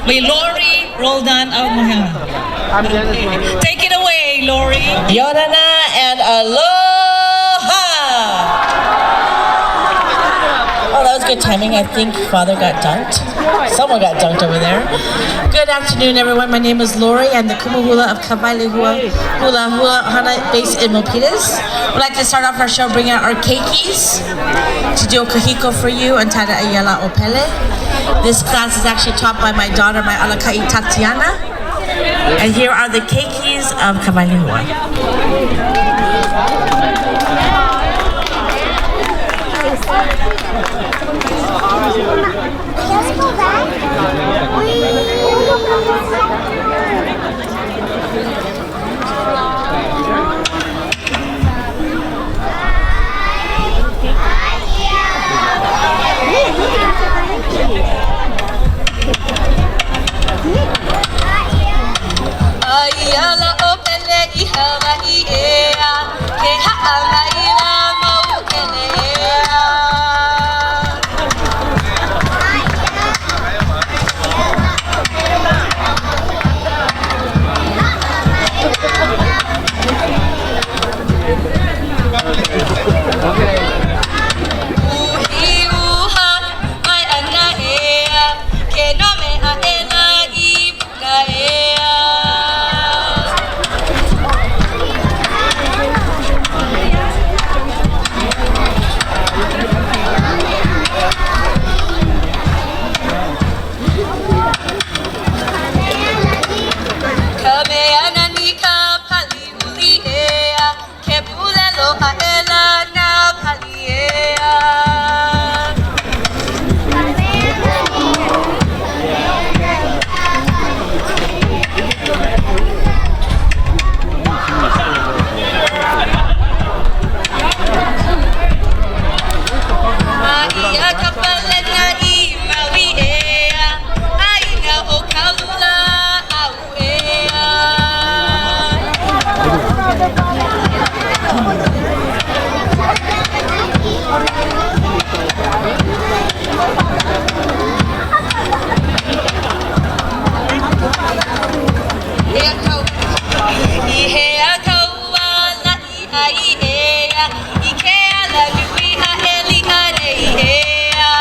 May Lori Roldan. Oh my God. Take it away, Lori. Yorana and Aloha! Oh, that was good timing. I think Father got dunked. Someone got dunked over there. Good afternoon, everyone. My name is Lori. I'm the Kumuhula of Kawailehua Hula Hula Hana based in Milpitas. We'd like to start off our show bringing out our keikis to do a kahiko for you and Tada Ayala Opele. This class is actually taught by my daughter, my alakai Tatiana. And here are the keikis of Kawailehua. Let's go back. Ayala opele ihawa iea ke haala ila mau kelea. Uhi uha mai ana ea ke no me a ena I buka ea. Kameana ni ka pali uli ea ke pulelo a ela na pali ea. Maia ka palena I maui ea aina o kaula au ea. Ea kau I hea kaua la I ai ea I ke ala nui a eli a rei ea.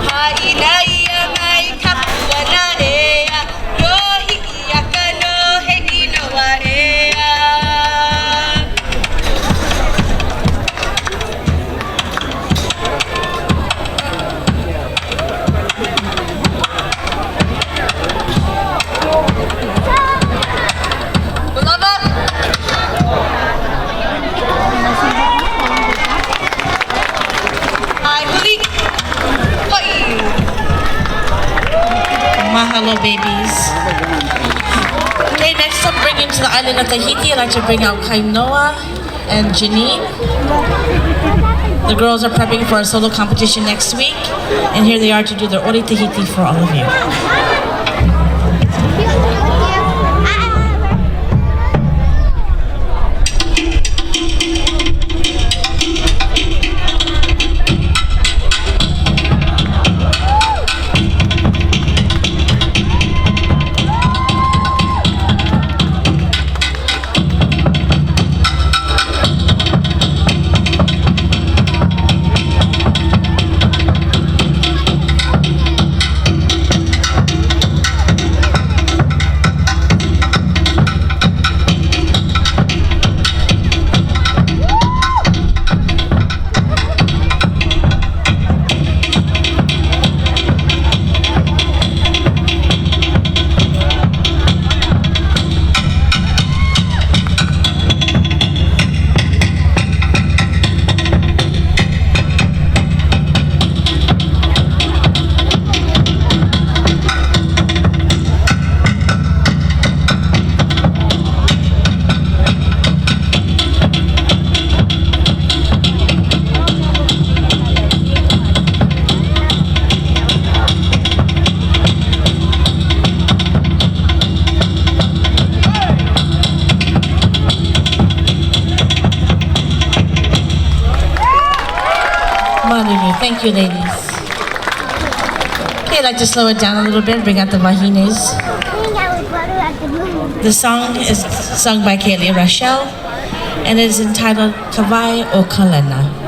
Haina ia mai kapua na ea no hiki aka no he inoa ea. Bulaba. Ai huli. Hoi. Mahalo, babies. Okay, next I'm bringing to the island of Tahiti. I'd like to bring out Kainoa and Janine. The girls are prepping for a solo competition next week, and here they are to do their Ori Tahiti for all of you. Thank you, ladies. Okay, I'd like to slow it down a little bit, bring out the vahines. The song is sung by Kaylee Rachel, and it is entitled Kawai o Kalena.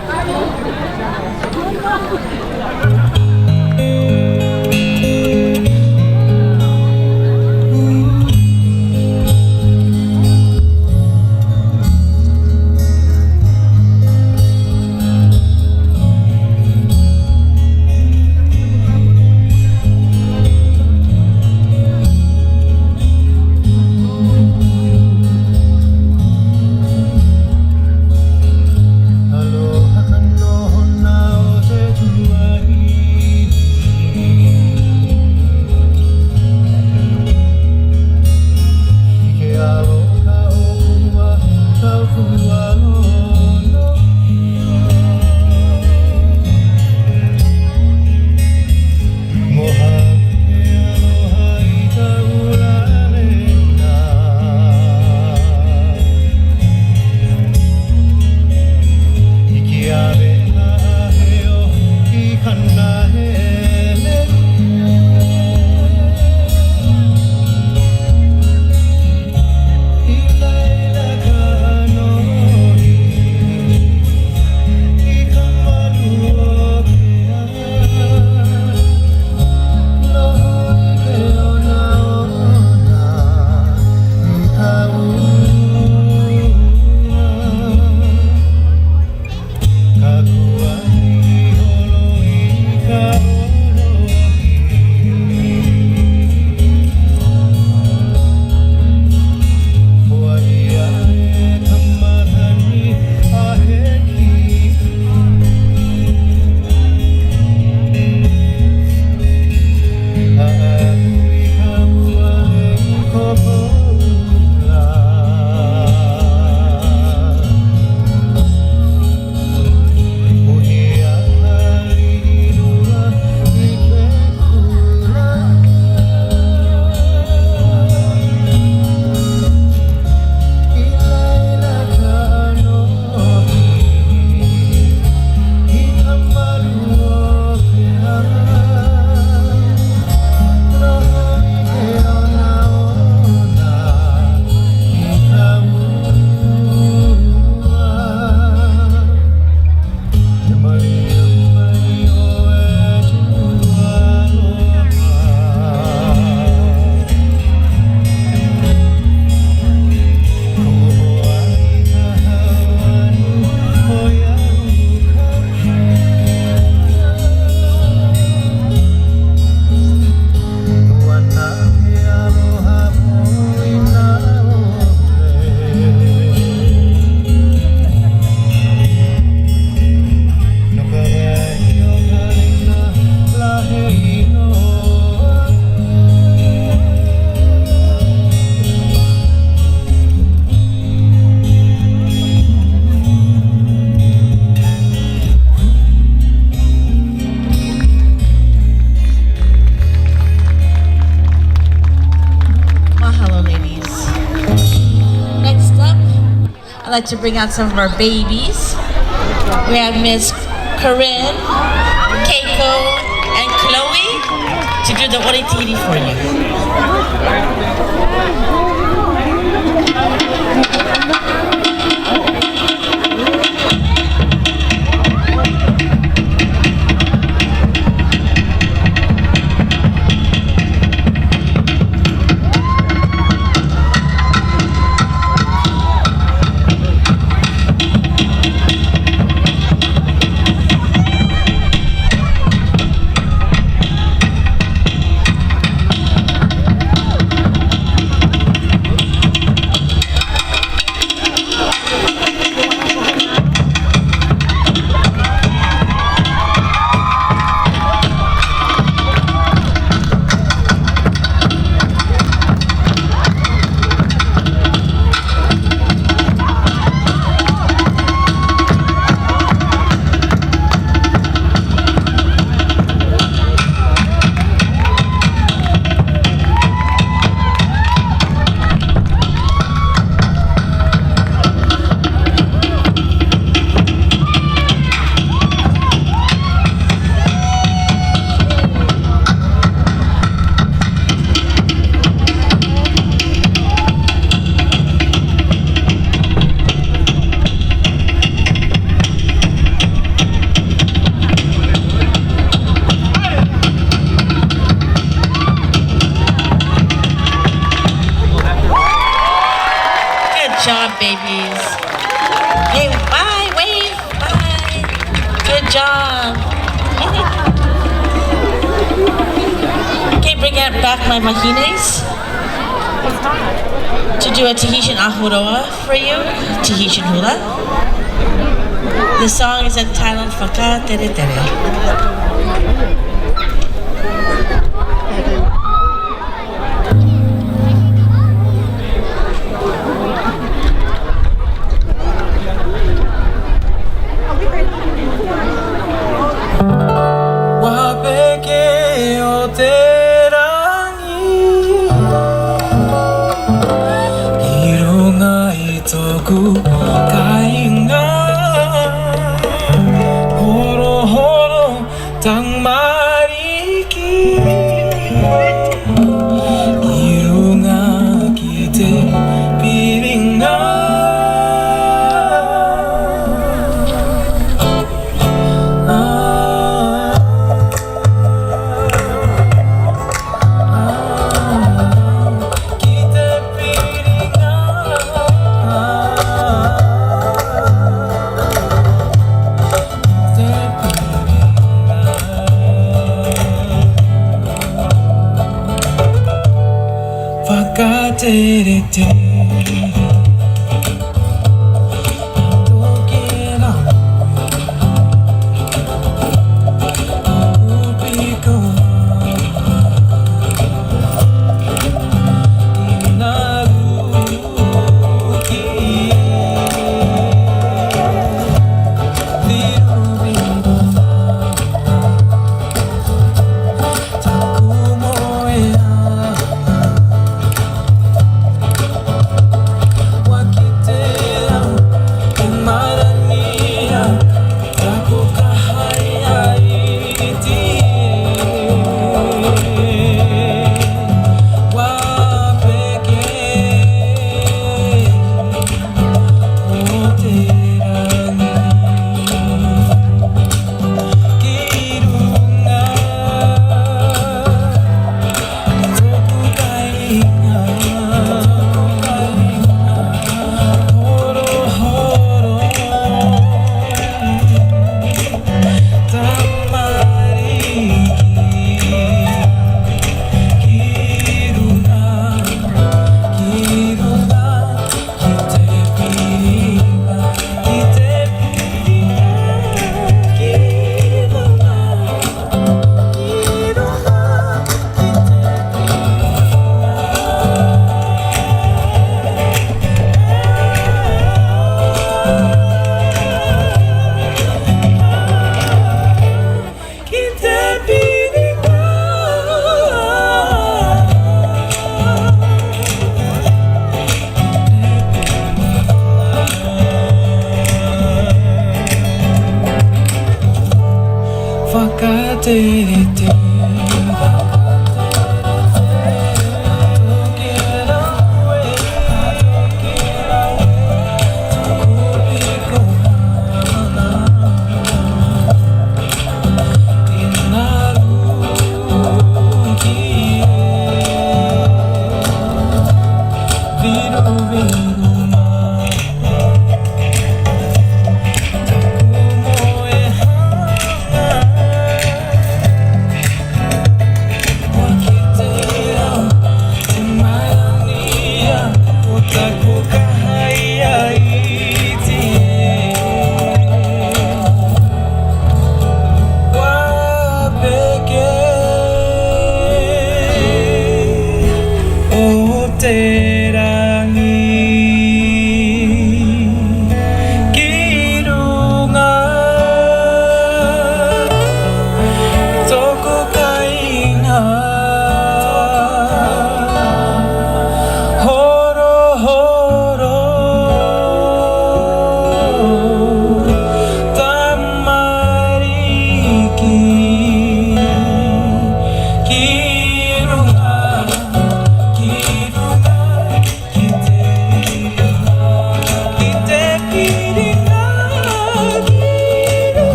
I'd like to bring out some of our babies. We have Miss Corinne, Keiko, and Chloe to do the oritiri for you. present back my Mahines to do a Tahitian Ahuroa for you, Tahitian hula. The song is entitled Whaka Tere Tere.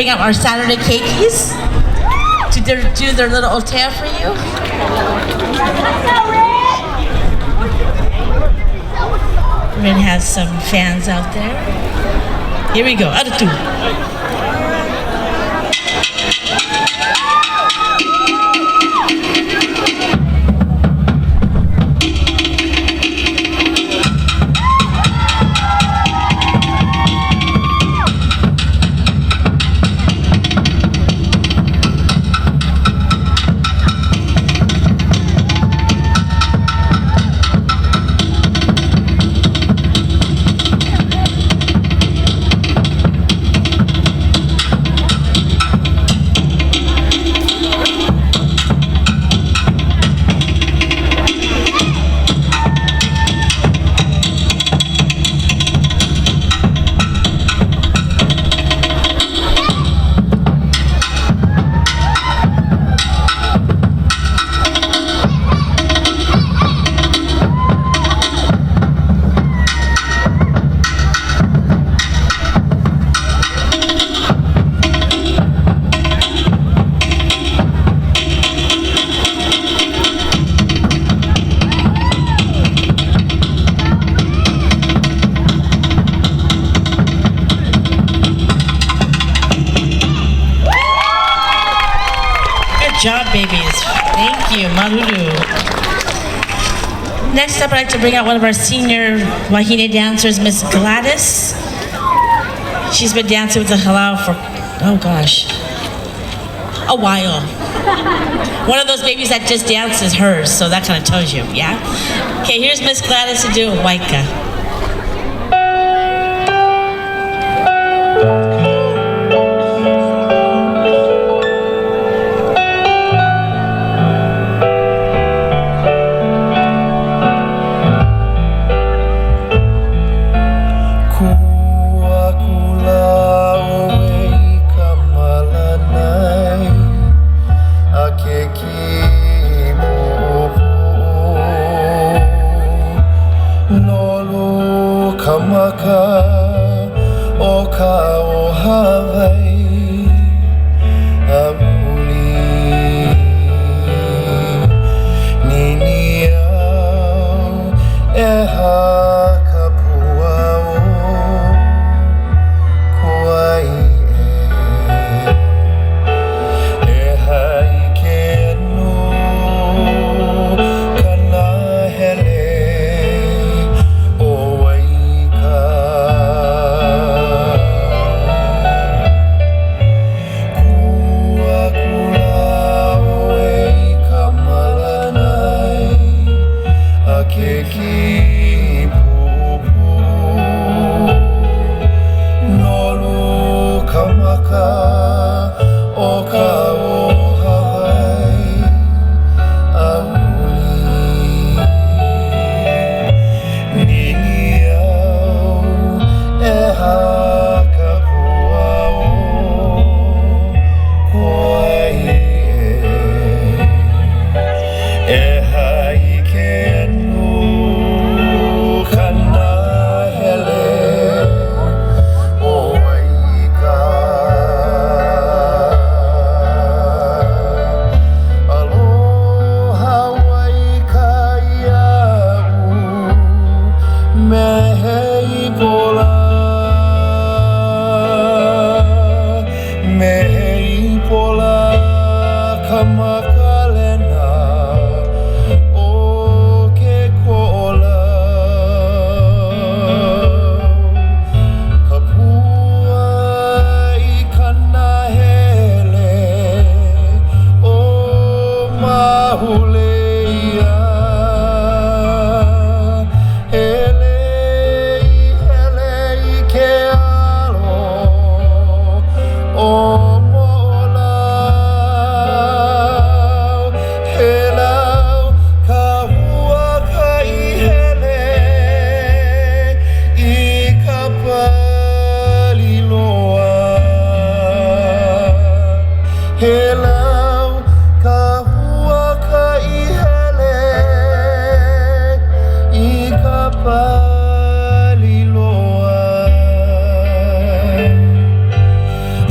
bring out our Saturday cakeys to do their little otea for you. Rin has some fans out there. Here we go. Aratu. Good job, babies. Thank you, Maruru. Next up, I'd like to bring out one of our senior Wahine dancers, Miss Gladys. She's been dancing with the halau for, oh gosh, a while. One of those babies that just dances hers, so that kind of tells you, yeah? Okay, here's Miss Gladys to do a waika.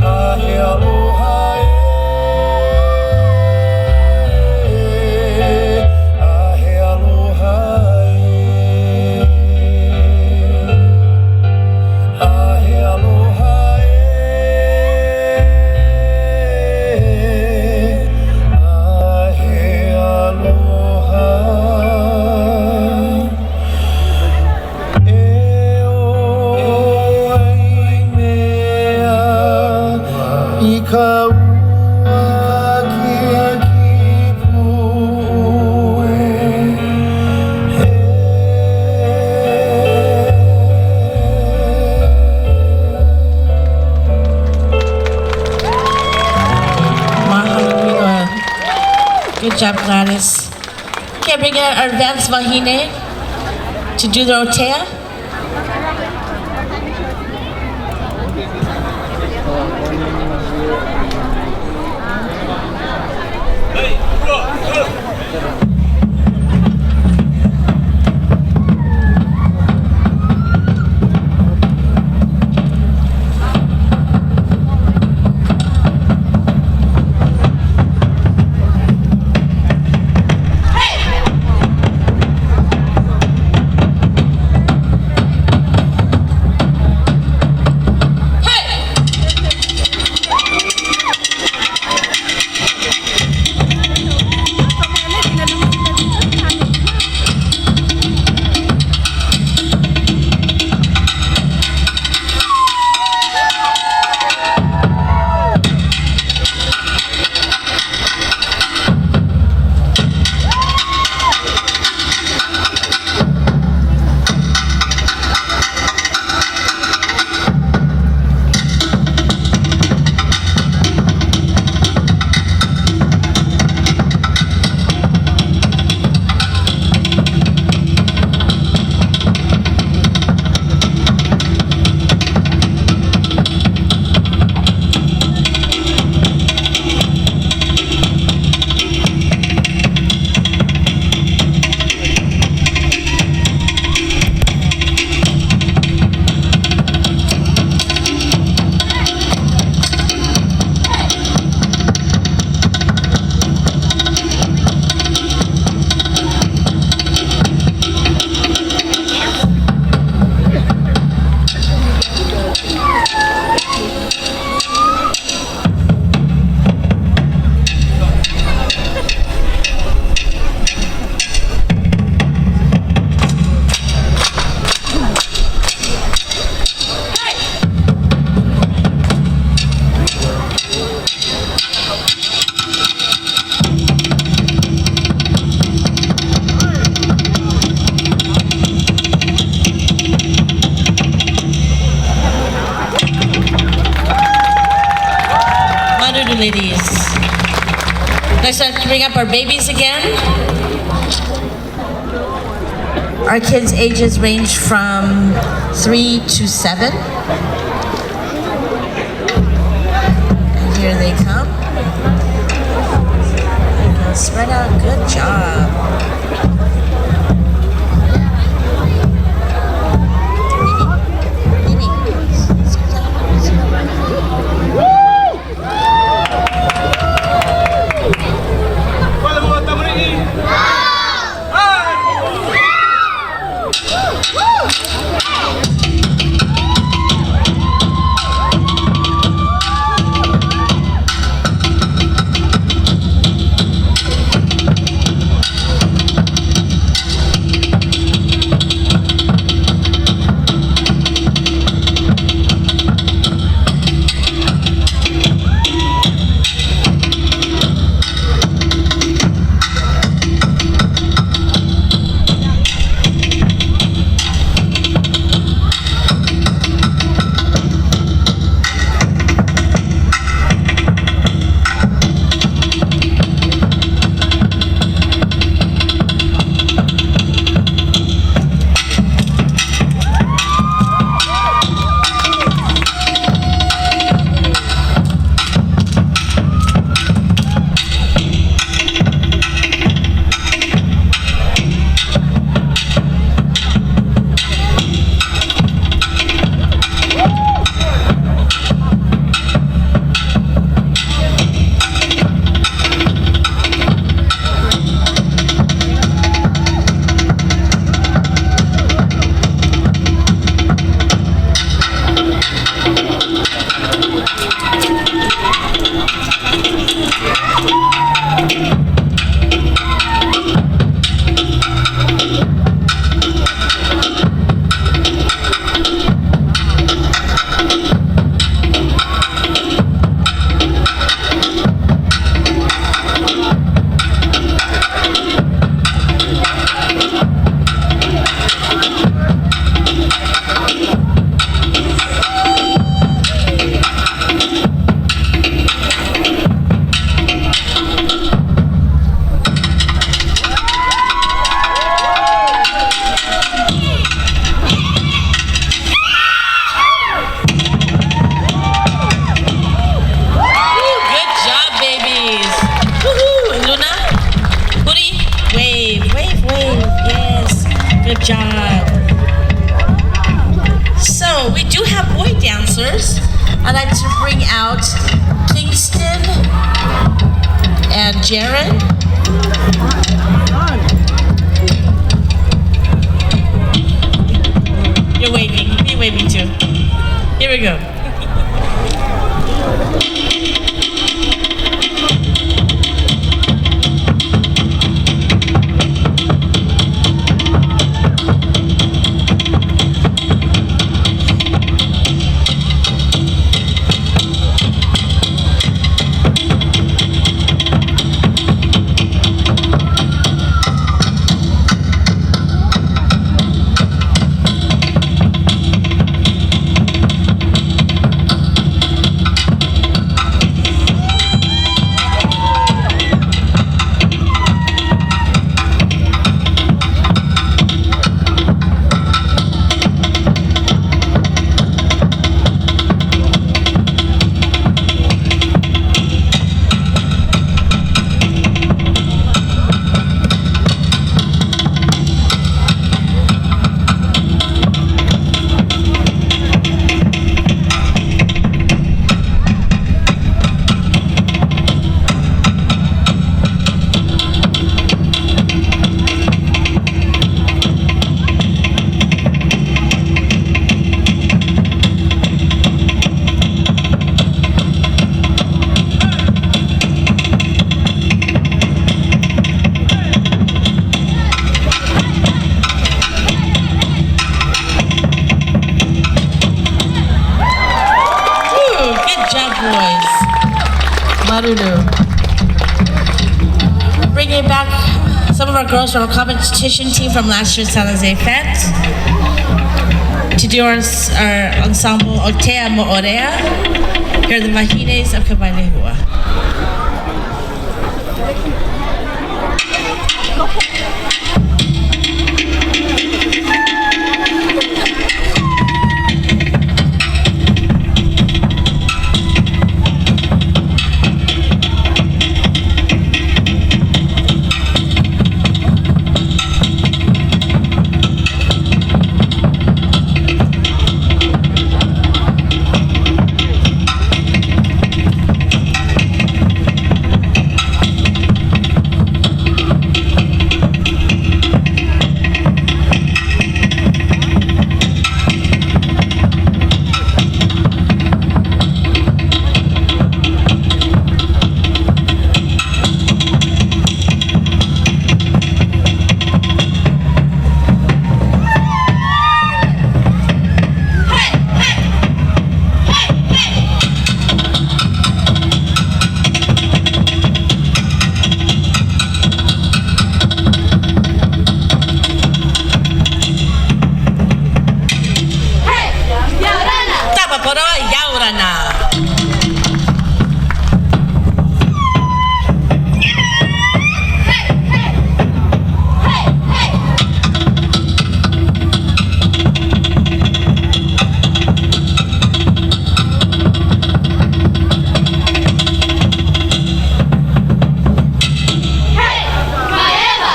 Ahia Good job, Gladys. Okay, bring in our Vance Vahine to do the Otea. Ladies. Next time, bring up our babies again. Our kids' ages range from 3 to 7. And here they come. Spread out, good job. dancers. I'd like to bring out Kingston and Jared. You're waving. Be waving too. Here we go. Bringing back some of our girls from our competition team from last year's San Jose Fete to do our ensemble Otea Mo'orea. Here are the Mahines of Kawailehua.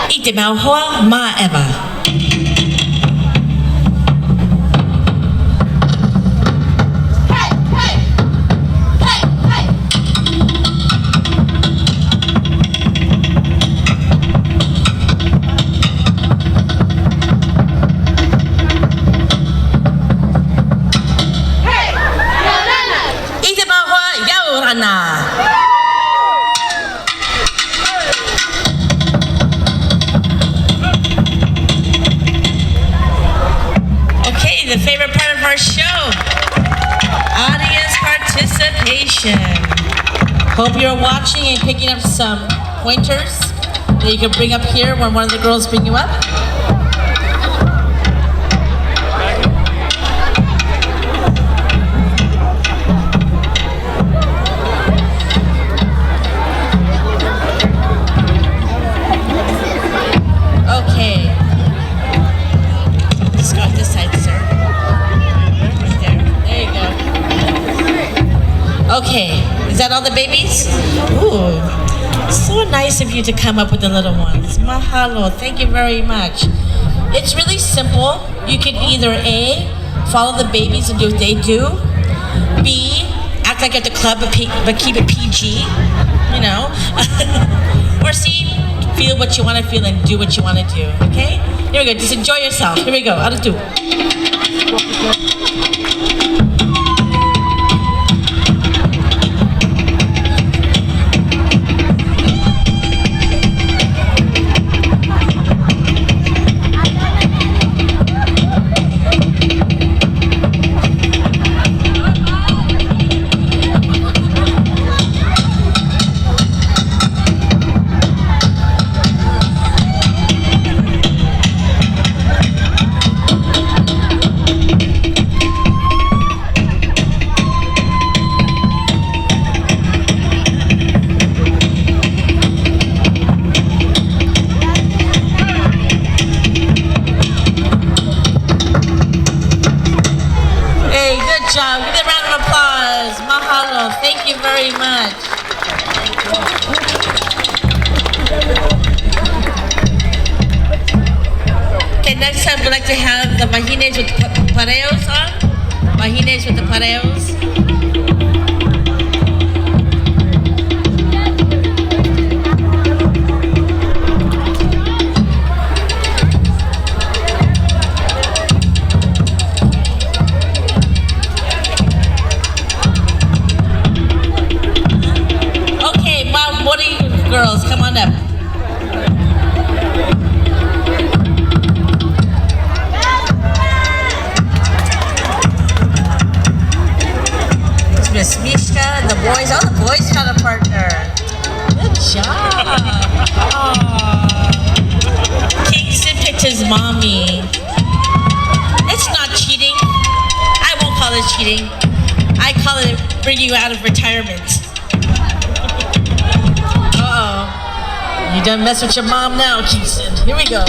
Ite Mauhoa Ma'ewa. Okay, the favorite part of our show, audience participation. Hope you're watching and picking up some pointers that you can bring up here when one of the girls bring you up. Okay, is that all the babies? Ooh, so nice of you to come up with the little ones. Mahalo, thank you very much. It's really simple. You can either A, follow the babies and do what they do, B, act like you're at the club but keep it PG, you know. Or C, feel what you want to feel and do what you want to do, okay? Here we go, just enjoy yourself. Here we go, out of two. Good job. Give a round of applause. Mahalo. Thank you very much. Okay, next up we'd like to have the Mahines with Pareos on. Mahines with the Pareos. Girls, come on up. It's Miss Mishka and the boys. Oh, the boys found a partner. Good job. Aww. Kingston picked his mommy. It's not cheating. I won't call it cheating. I call it bring you out of retirement. You done mess with your mom now, Kingston. Here we go.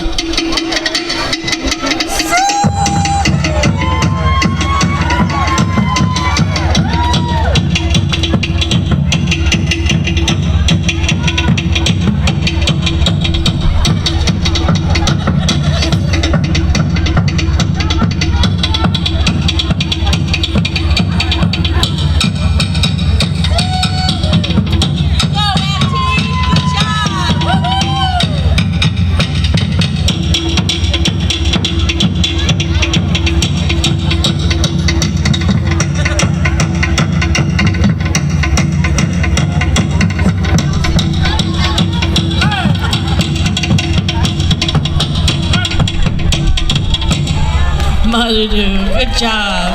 Good job.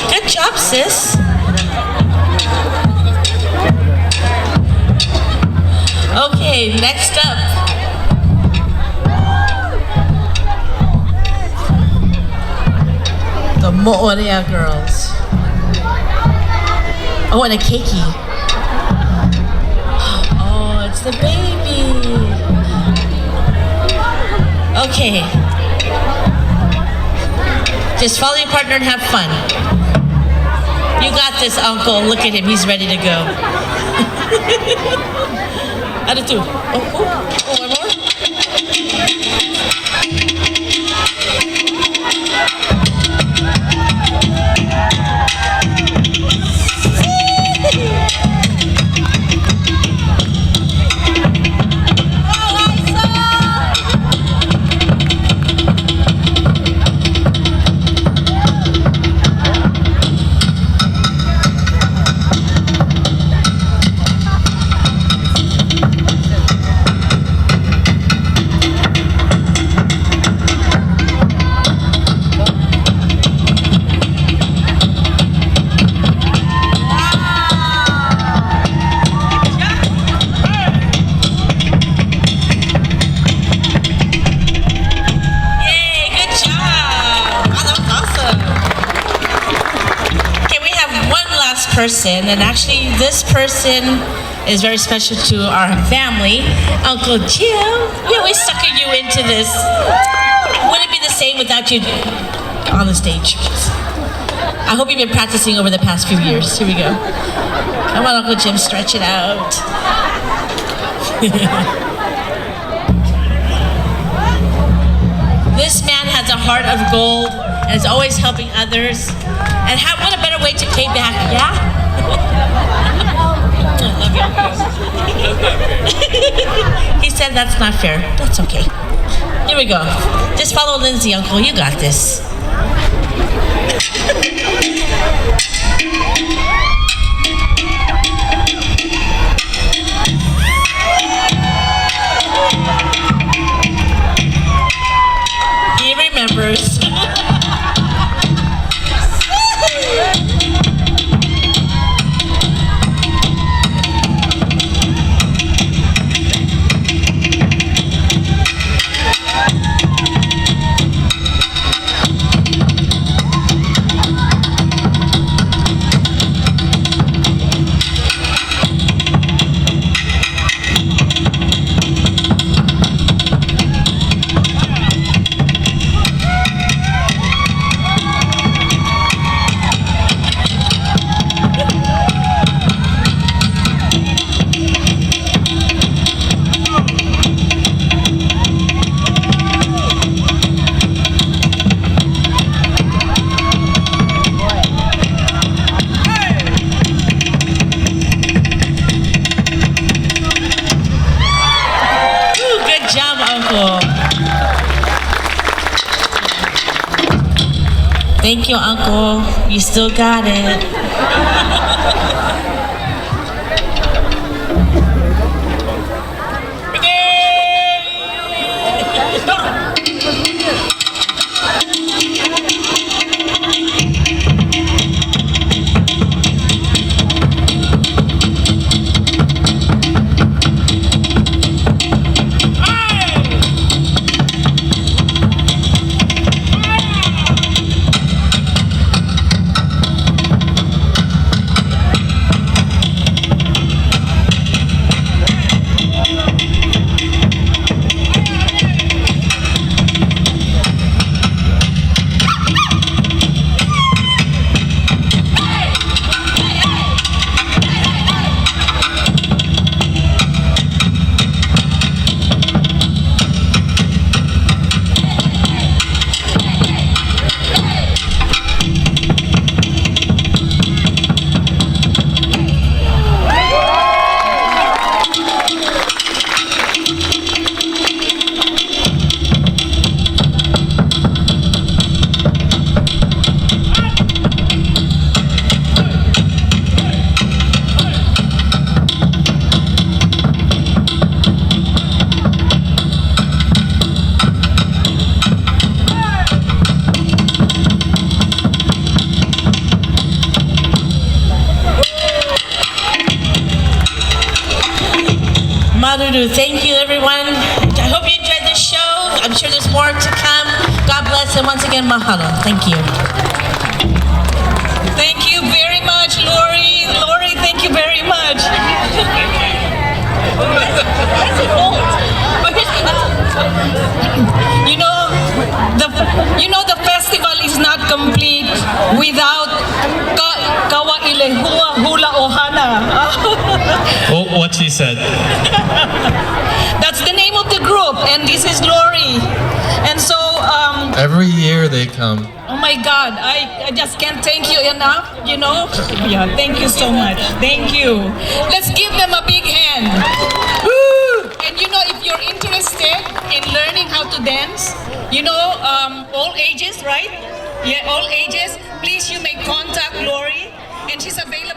Good job, sis. Okay, next up. The Moorea girls. Oh, and a keiki. Oh, it's the baby. Okay. Just follow your partner and have fun. You got this, uncle. Look at him. He's ready to go. Out of two. Oh, one more. Person, and actually this person is very special to our family. Uncle Jim, we always sucker you into this. Wouldn't be the same without you on the stage. I hope you've been practicing over the past few years. Here we go. Come on, Uncle Jim, stretch it out. heart of gold and is always helping others. And what a better way to pay back, yeah? He said that's not fair. That's okay. Here we go. Just follow Lindsay, Uncle. You got this. He remembers. Thank you, Uncle. You still got it. Thank you, everyone. I hope you enjoyed this show. I'm sure there's more to come. God bless, and once again, mahalo. Thank you. Thank you very much, Lori. Lori, thank you very much. The festival is not complete without Kawailehua Hula Ohana. Oh, what she said. That's the name of the group, and this is Lori. And so, Every year they come. oh my God, I just can't thank you enough, Yeah, thank you so much. Thank you. Let's give them a big hand. Woo! And if you're interested in learning how to dance, all ages, right? Yeah, all ages. Please, you may contact Lori, and she's available.